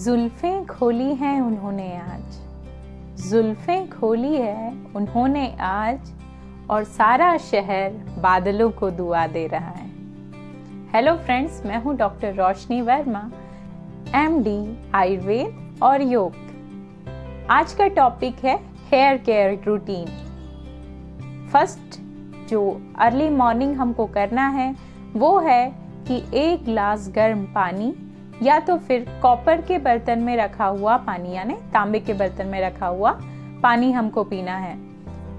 जुल्फें खोली हैं उन्होंने आज, जुल्फें खोली है उन्होंने आज, और सारा शहर बादलों को दुआ दे रहा है। हेलो फ्रेंड्स, मैं हूं डॉक्टर रोशनी वर्मा, MD आयुर्वेद और योग। आज का टॉपिक है हेयर केयर रूटीन। फर्स्ट जो अर्ली मॉर्निंग हमको करना है वो है कि 1 गिलास गर्म पानी या तो फिर कॉपर के बर्तन में रखा हुआ पानी यानी तांबे के बर्तन में रखा हुआ पानी हमको पीना है।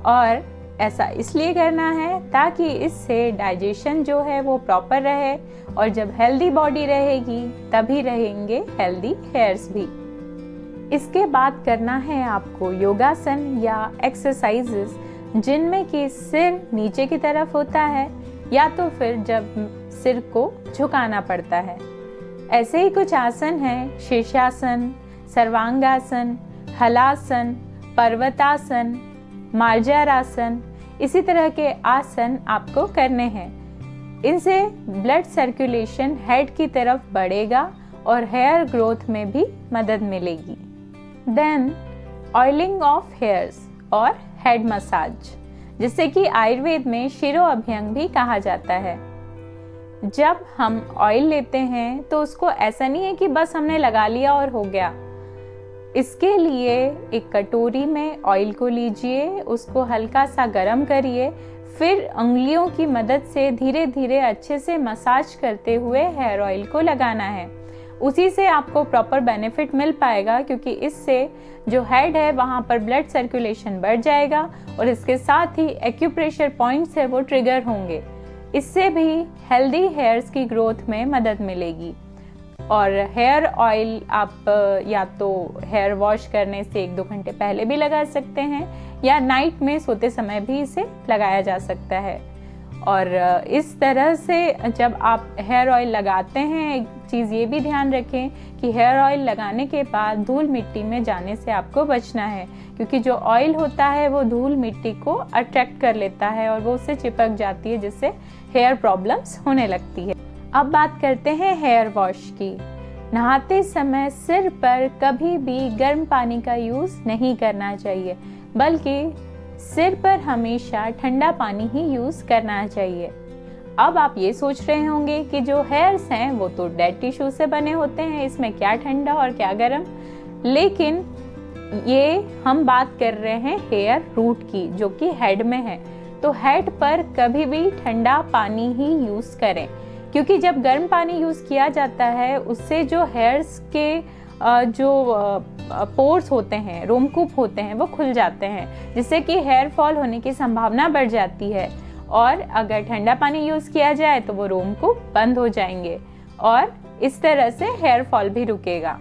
और ऐसा इसलिए करना है ताकि इससे डाइजेशन जो है वो प्रॉपर रहे, और जब हेल्दी बॉडी रहेगी तभी रहेंगे हेल्दी हेयर्स भी। इसके बाद करना है आपको योगासन या एक्सरसाइजेस जिनमें कि सिर नीचे की तरफ होता है या तो फिर जब सिर को झुकाना पड़ता है। ऐसे ही कुछ आसन हैं, शीर्षासन, सर्वांगासन, हलासन, पर्वतासन, मार्जारासन, इसी तरह के आसन आपको करने हैं। इनसे ब्लड सर्कुलेशन हेड की तरफ बढ़ेगा और हेयर ग्रोथ में भी मदद मिलेगी। देन ऑयलिंग ऑफ हेयर्स और हेड मसाज, जिसे कि आयुर्वेद में शिरो अभ्यंग भी कहा जाता है। जब हम ऑयल लेते हैं तो उसको ऐसा नहीं है कि बस हमने लगा लिया और हो गया। इसके लिए एक कटोरी में ऑयल को लीजिए, उसको हल्का सा गरम करिए, फिर उंगलियों की मदद से धीरे धीरे अच्छे से मसाज करते हुए हेयर ऑयल को लगाना है। उसी से आपको प्रॉपर बेनिफिट मिल पाएगा, क्योंकि इससे जो हेड है वहाँ पर ब्लड सर्कुलेशन बढ़ जाएगा और इसके साथ ही एक्यूप्रेशर पॉइंट्स है वो ट्रिगर होंगे। इससे भी हेल्दी हेयर्स की ग्रोथ में मदद मिलेगी। और हेयर ऑयल आप या तो हेयर वॉश करने से 1-2 घंटे पहले भी लगा सकते हैं या नाइट में सोते समय भी इसे लगाया जा सकता है। और इस तरह से जब आप हेयर ऑयल लगाते हैं, एक चीज़ ये भी ध्यान रखें कि हेयर ऑयल लगाने के बाद धूल मिट्टी में जाने से आपको बचना है, क्योंकि जो ऑयल होता है वो धूल मिट्टी को अट्रैक्ट कर लेता है और वो उससे चिपक जाती है, जिससे हेयर प्रॉब्लम्स होने लगती है। अब बात करते हैं हेयर वॉश की। नहाते समय सिर पर कभी भी गर्म पानी का यूज़ नहीं करना चाहिए, बल्कि सिर पर हमेशा ठंडा पानी ही यूज़ करना चाहिए। अब आप ये सोच रहे होंगे कि जो हेयर्स हैं वो तो डेड टिश्यू से बने होते हैं, इसमें क्या ठंडा और क्या गर्म। लेकिन ये हम बात कर रहे हैं हेयर रूट की, जो कि हेड में है। तो हेड पर कभी भी ठंडा पानी ही यूज़ करें, क्योंकि जब गर्म पानी यूज़ किया जाता है उससे जो हेयर्स के जो पोर्स होते हैं, रोमकूप होते हैं, वो खुल जाते हैं, जिससे कि हेयर फॉल होने की संभावना बढ़ जाती है। और अगर ठंडा पानी यूज़ किया जाए तो वो रोमकूप बंद हो जाएंगे और इस तरह से हेयर फॉल भी रुकेगा।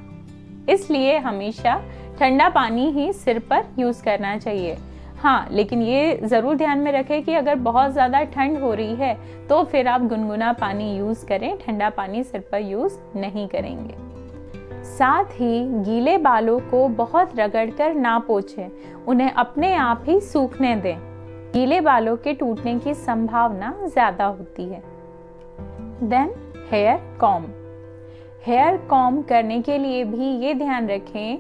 इसलिए हमेशा ठंडा पानी ही सिर पर यूज़ करना चाहिए। हाँ, लेकिन ये ज़रूर ध्यान में रखें कि अगर बहुत ज़्यादा ठंड हो रही है तो फिर आप गुनगुना पानी यूज़ करें, ठंडा पानी सिर पर यूज़ नहीं करेंगे। साथ ही गीले बालों को बहुत रगड़कर ना पोंछें, उन्हें अपने आप ही सूखने दें। गीले बालों के टूटने की संभावना ज़्यादा होती है। Then hair comb. Hair comb करने के लिए भी ये ध्यान रखें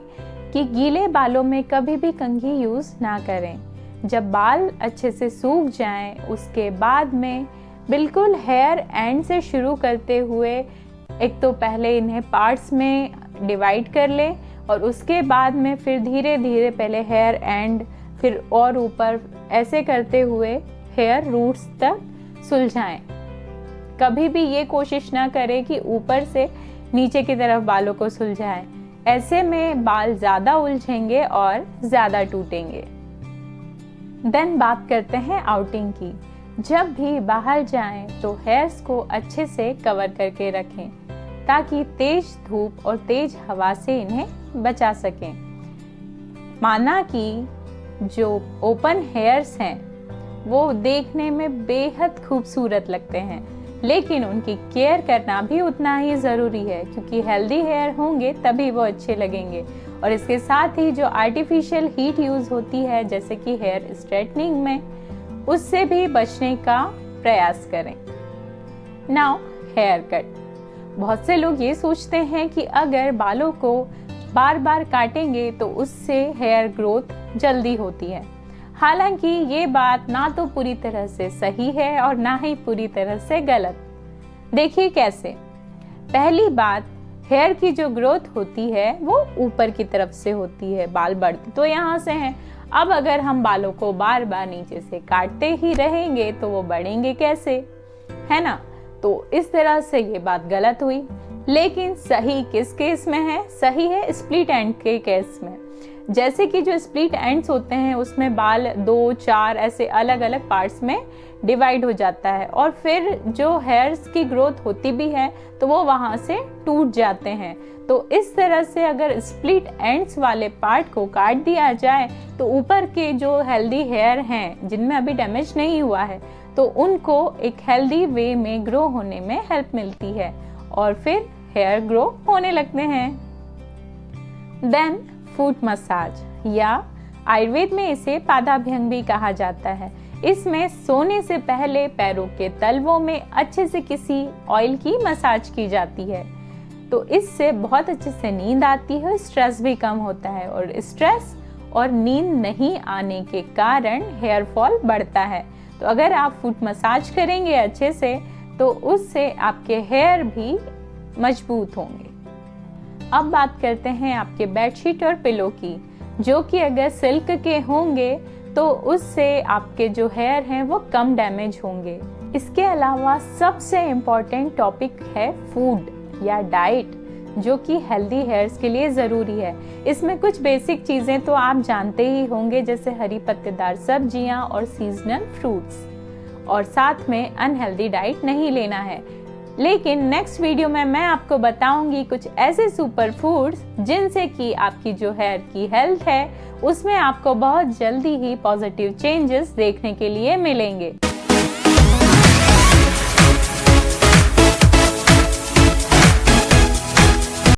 कि गीले बालों में कभी भी कंघी यूज़ ना करें। जब बाल अच्छे से सूख जाएं, उसके बाद में बिल्कुल हेयर एंड से शुरू करते हुए एक तो पहले इन्हें पार्ट्स में डिवाइड कर लें और उसके बाद में फिर धीरे धीरे पहले हेयर एंड, फिर और ऊपर, ऐसे करते हुए हेयर रूट्स तक सुलझाएं। कभी भी ये कोशिश ना करें कि ऊपर से नीचे की तरफ बालों को सुलझाएं। ऐसे में बाल ज़्यादा उलझेंगे और ज़्यादा टूटेंगे। देन बात करते हैं आउटिंग की। जब भी बाहर जाएं तो हेयर्स को अच्छे से कवर करके रखें, ताकि तेज धूप और तेज हवा से इन्हें बचा सकें। माना कि जो ओपन हेयर्स हैं वो देखने में बेहद खूबसूरत लगते हैं, लेकिन उनकी केयर करना भी उतना ही ज़रूरी है, क्योंकि हेल्दी हेयर होंगे तभी वो अच्छे लगेंगे। और इसके साथ ही जो आर्टिफिशियल हीट यूज़ होती है, जैसे कि हेयर स्ट्रेटनिंग में, उससे भी बचने का प्रयास करें। Now here cut. बहुत से लोग ये सोचते हैं कि अगर बालों को बार बार काटेंगे तो उससे हेयर ग्रोथ जल्दी होती है। हालांकि ये बात ना तो पूरी तरह से सही है और ना ही पूरी तरह से गलत। देखिए कैसे। पहली बात, हेयर की जो ग्रोथ होती है वो ऊपर की तरफ से होती है, बाल बढ़ते तो यहाँ से हैं। अब अगर हम बालों को बार बार नीचे से काटते ही रहेंगे तो वो बढ़ेंगे कैसे, है ना। तो इस तरह से ये बात गलत हुई। लेकिन सही किस केस में है? सही है स्प्लिट एंड के केस में। जैसे कि जो स्प्लिट एंड्स होते हैं उसमें बाल 2, 4 ऐसे अलग अलग पार्ट्स में डिवाइड हो जाता है और फिर जो हेयर्स की ग्रोथ होती भी है तो वो वहाँ से टूट जाते हैं। तो इस तरह से अगर स्प्लिट एंड्स वाले पार्ट को काट दिया जाए तो ऊपर के जो हेल्दी हेयर हैं जिनमें अभी डैमेज नहीं हुआ है तो उनको एक हेल्दी वे में ग्रो होने में हेल्प मिलती है और फिर हेयर ग्रो होने लगते हैं। देन फुट मसाज, या आयुर्वेद में इसे पादाभ्यंग भी कहा जाता है। इसमें सोने से पहले पैरों के तलवों में अच्छे से किसी ऑयल की मसाज की जाती है। तो इससे बहुत अच्छे से नींद आती है, स्ट्रेस भी कम होता है और स्ट्रेस और नींद नहीं आने के कारण हेयर फॉल बढ़ता है। तो अगर आप फुट मसाज करेंगे अच्छे से तो उससे आपके हेयर भी मजबूत होंगे। अब बात करते हैं आपके बेडशीट और पिलो की, जो कि अगर सिल्क के होंगे तो उससे आपके जो हेयर हैं वो कम डैमेज होंगे। इसके अलावा सबसे इम्पॉर्टेंट टॉपिक है फूड या डाइट, जो कि हेल्दी हेयर्स के लिए ज़रूरी है। इसमें कुछ बेसिक चीज़ें तो आप जानते ही होंगे, जैसे हरी पत्तेदार सब्जियां और सीजनल फ्रूट्स, और साथ में अनहेल्दी डाइट नहीं लेना है। लेकिन नेक्स्ट वीडियो में मैं आपको बताऊंगी कुछ ऐसे सुपर फूड्स जिनसे कि आपकी जो हेयर की हेल्थ है उसमें आपको बहुत जल्दी ही पॉजिटिव चेंजेस देखने के लिए मिलेंगे।